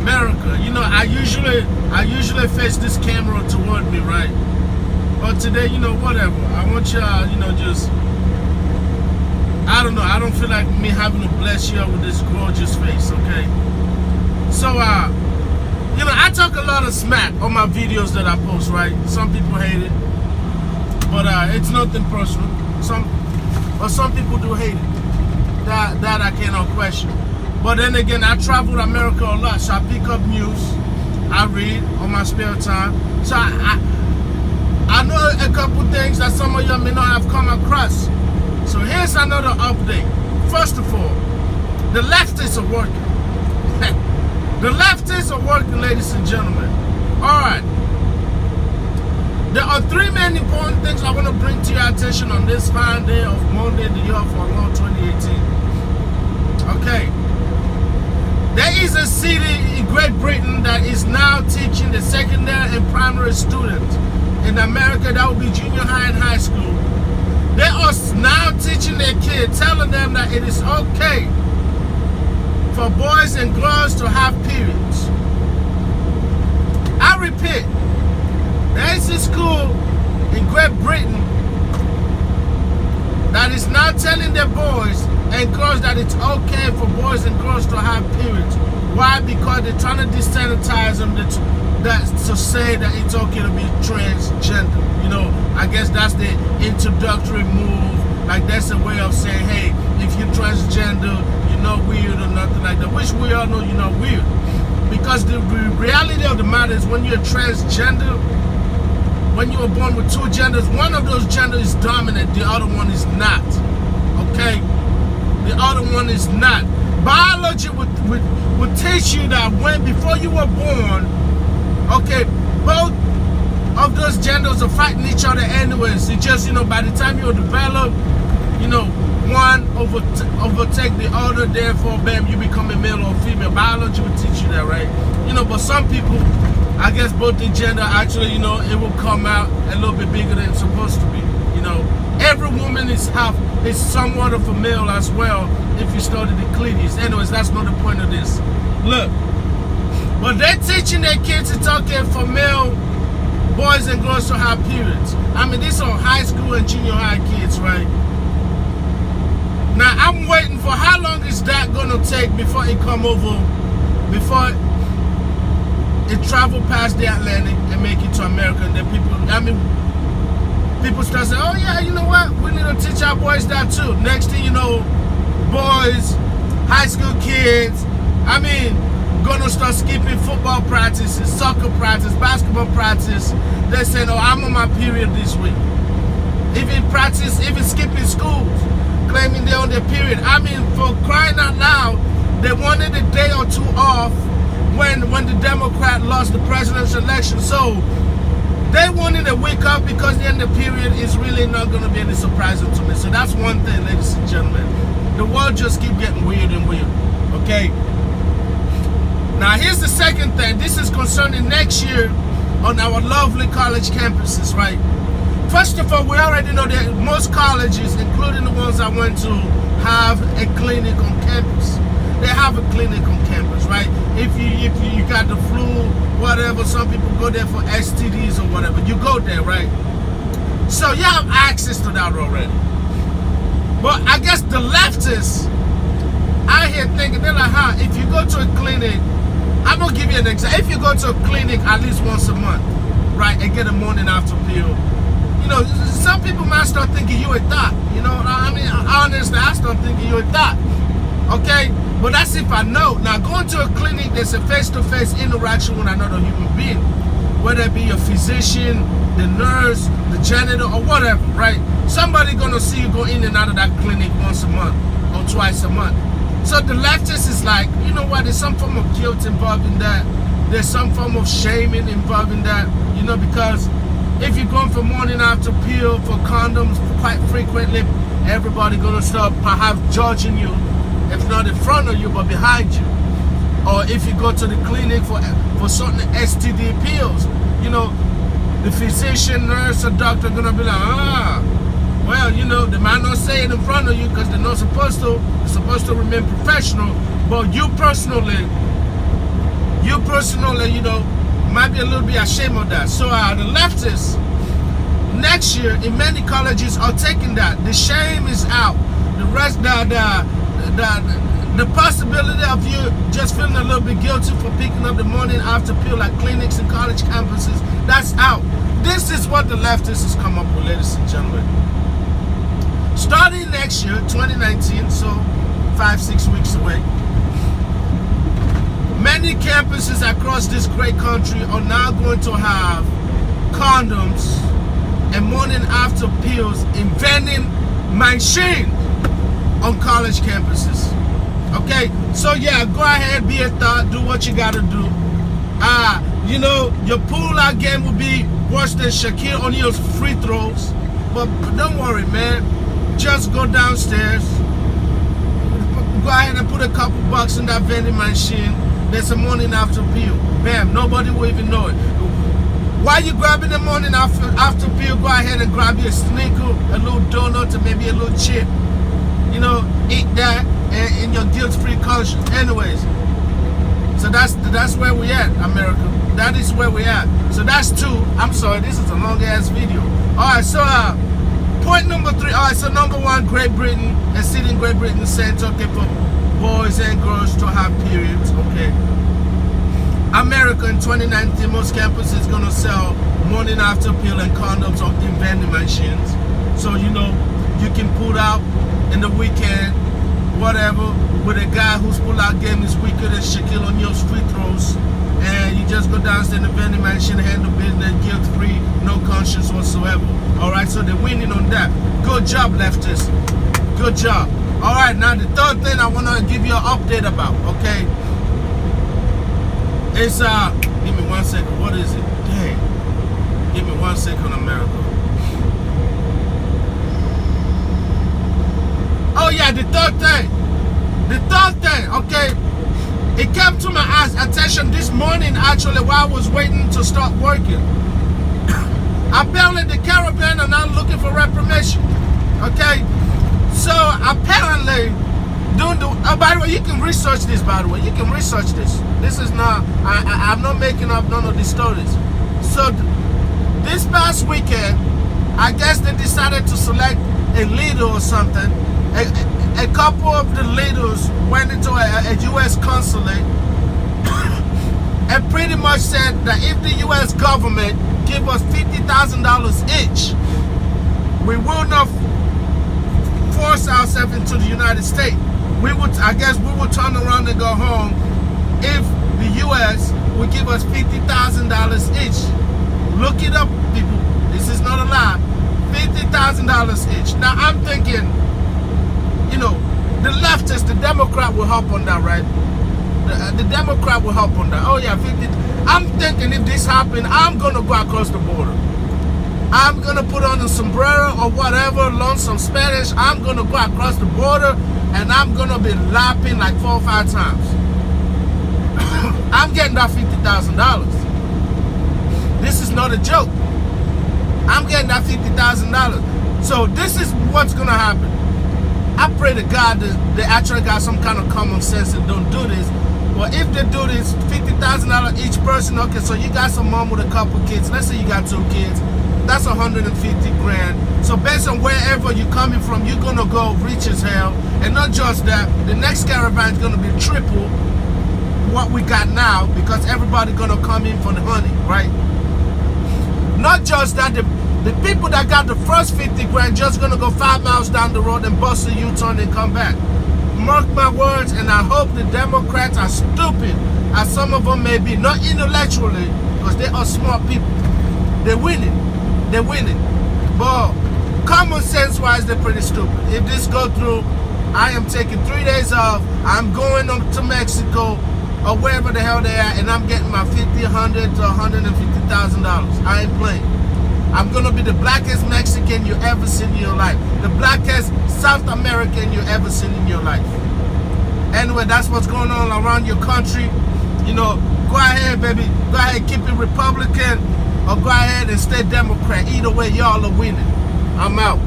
America. You know, I usually face this camera toward me, right? But today, you know, whatever. I want y'all, you know, just, I don't know. I don't feel like me having to bless y'all with this gorgeous face, okay? So, you know, I talk a lot of smack on my videos that I post, right? Some people hate it, but it's nothing personal. Some people do hate it. That I cannot question. But then again, I travel America a lot, so I pick up news. I read on my spare time. So I know a couple things that some of you may not have come across. So here's another update. First of all, the leftists are working. The leftists are working, ladies and gentlemen. All right. There are three main important things I want to bring to your attention on this fine day of Monday, the year of our Lord 2018. Okay. There is a city in Great Britain that is now teaching the secondary and primary students in America, that will be junior high and high school. They are now teaching their kids, telling them that it is okay for boys and girls to have periods. I repeat, there is a school in Great Britain that is now telling their boys and girls that it's okay for boys and girls to have periods. Why? Because they're trying to desensitize them to say that it's okay to be transgender. You know, I guess that's the introductory move. Like, that's a way of saying, hey, if you're transgender, you're not weird or nothing like that. Which we all know you're not weird. Because the reality of the matter is, when you're transgender, when you were born with two genders, one of those genders is dominant, the other one is not. Okay? The other one is not. Biology would teach you that before you were born, okay, both of those genders are fighting each other anyways. It's just, you know, by the time you develop, you know, one overtake the other, therefore, bam, you become a male or female. Biology would teach you that, right? You know, but some people, I guess both the gender, actually, you know, it will come out a little bit bigger than it's supposed to be. You know, every woman is somewhat of a male as well if you study the clitoris. Anyways, that's not the point of this. Look, but they're teaching their kids it's okay for male boys and girls to have periods. I mean, these are high school and junior high kids, right? Now, I'm waiting for how long is that going to take before it come over, before it travel past the Atlantic and make it to America. And then people start saying, oh yeah, you know what? We need to teach our boys that too. Next thing you know, boys, high school kids, I mean, gonna start skipping football practices, soccer practice, basketball practice. They're saying, oh, I'm on my period this week. Even skipping schools, claiming they're on their period. I mean, for crying out loud, they wanted a day or two off when the Democrat lost the presidential election. So they wanted to wake up because they're in the period is really not going to be any surprising to me. So that's one thing, ladies and gentlemen. The world just keep getting weird and weird. Okay? Now here's the second thing. This is concerning next year on our lovely college campuses, right? First of all, we already know that most colleges, including the ones I went to, have a clinic on campus. They have a clinic on campus, right? If you got the flu, whatever, some people go there for STDs or whatever. You go there, right? So you have access to that already. But I guess the leftists out here thinking, they're like, huh, if you go to a clinic, I'm going to give you an example. If you go to a clinic at least once a month, right, and get a morning after pill, you know, some people might start thinking you a thought. You know, I mean, honestly, I start thinking you a thought. Okay? But that's if I know. Now, going to a clinic, there's a face-to-face interaction with another human being. Whether it be a physician, the nurse, the janitor, or whatever, right? Somebody going to see you go in and out of that clinic once a month or twice a month. So the leftist is like, you know what, there's some form of guilt involved in that. There's some form of shaming involved in that, you know, because if you're going for morning after pill for condoms quite frequently, everybody going to start perhaps judging you, if not in front of you, but behind you. Or if you go to the clinic for certain STD pills, you know, the physician, nurse, or doctor are going to be like, well, you know, they might not say it in front of you because they're not supposed to. They're supposed to remain professional. But you personally, you personally, might be a little bit ashamed of that. So the leftists next year in many colleges are taking that. The shame is out. The rest, the possibility of you just feeling a little bit guilty for picking up the morning after pill like clinics and college campuses, that's out. This is what the leftists has come up with, ladies and gentlemen. Starting next year, 2019, so 5-6 weeks away, many campuses across this great country are now going to have condoms and morning after pills in vending machines on college campuses. Okay, so yeah, go ahead, be a thought, do what you gotta do. Your pull-out game will be worse than Shaquille O'Neal's free throws, but don't worry, man. Just go downstairs, go ahead and put a couple bucks in that vending machine. There's a morning after pill. Bam, nobody will even know it. While you're grabbing the morning after pill, go ahead and grab your sneaker, a little donut, or maybe a little chip. Eat that in your guilt-free conscience. Anyways, so that's where we at, America. That is where we at. So that's 2. I'm sorry, this is a long-ass video. Alright, so point number 3. Alright, so number 1, Great Britain, and sitting Great Britain saying, okay, for boys and girls to have periods, okay. America in 2019, most campuses gonna sell morning after pill and condoms in vending machines. So you can pull out in the weekend, whatever, with a guy whose pull-out game is weaker than Shaquille O'Neal's free throws, and you just go downstairs in the vending machine, handle business, guilt-free, no conscience whatsoever. All right, so they're winning on that. Good job, leftists. Good job. All right, now the third thing I want to give you an update about, okay? It's, give me 1 second. What is it? Dang. Give me 1 second, America. Oh yeah, the third thing, okay, it came to my attention this morning actually while I was waiting to start working. Apparently the Caribbean are now looking for reformation, okay? So apparently, by the way, you can research this, by the way, you can research this. This is not, I'm not making up none of these stories. So this past weekend, I guess they decided to select a leader or something. A couple of the leaders went into a U.S. consulate and pretty much said that if the U.S. government give us $50,000 each, we will not force ourselves into the United States. I guess we will turn around and go home if the U.S. will give us $50,000 each. Look it up, people. This is not a lie. $50,000 each. Now I'm thinking, the leftists, the Democrat will help on that, right? The Democrat will help on that. Oh yeah, 50. I'm thinking if this happens, I'm gonna go across the border. I'm gonna put on a sombrero or whatever, learn some Spanish. I'm gonna go across the border and I'm gonna be lapping like 4 or 5 times. I'm getting that $50,000. This is not a joke. I'm getting that $50,000. So this is what's gonna happen. I pray to God that they actually got some kind of common sense and don't do this. But if they do this, $50,000 each person, okay, so you got some mom with a couple kids. Let's say you got 2 kids. That's 150 grand. So based on wherever you're coming from, you're gonna go rich as hell. And not just that, the next caravan is gonna be triple what we got now because everybody gonna come in for the honey, right? Not just that, the people that got the first 50 grand just gonna go 5 miles down the road and bust a U-turn and come back. Mark my words, and I hope the Democrats are stupid, as some of them may be, not intellectually, because they are smart people. They're winning. They're winning. But common sense wise, they're pretty stupid. If this go through, I am taking 3 days off. I'm going up to Mexico or wherever the hell they are, and I'm getting my $50,000, $100,000 to $150,000. I ain't playing. I'm gonna be the blackest Mexican you ever seen in your life. The blackest South American you ever seen in your life. Anyway, that's what's going on around your country. Go ahead, baby. Go ahead, keep it Republican, or go ahead and stay Democrat. Either way, y'all are winning. I'm out.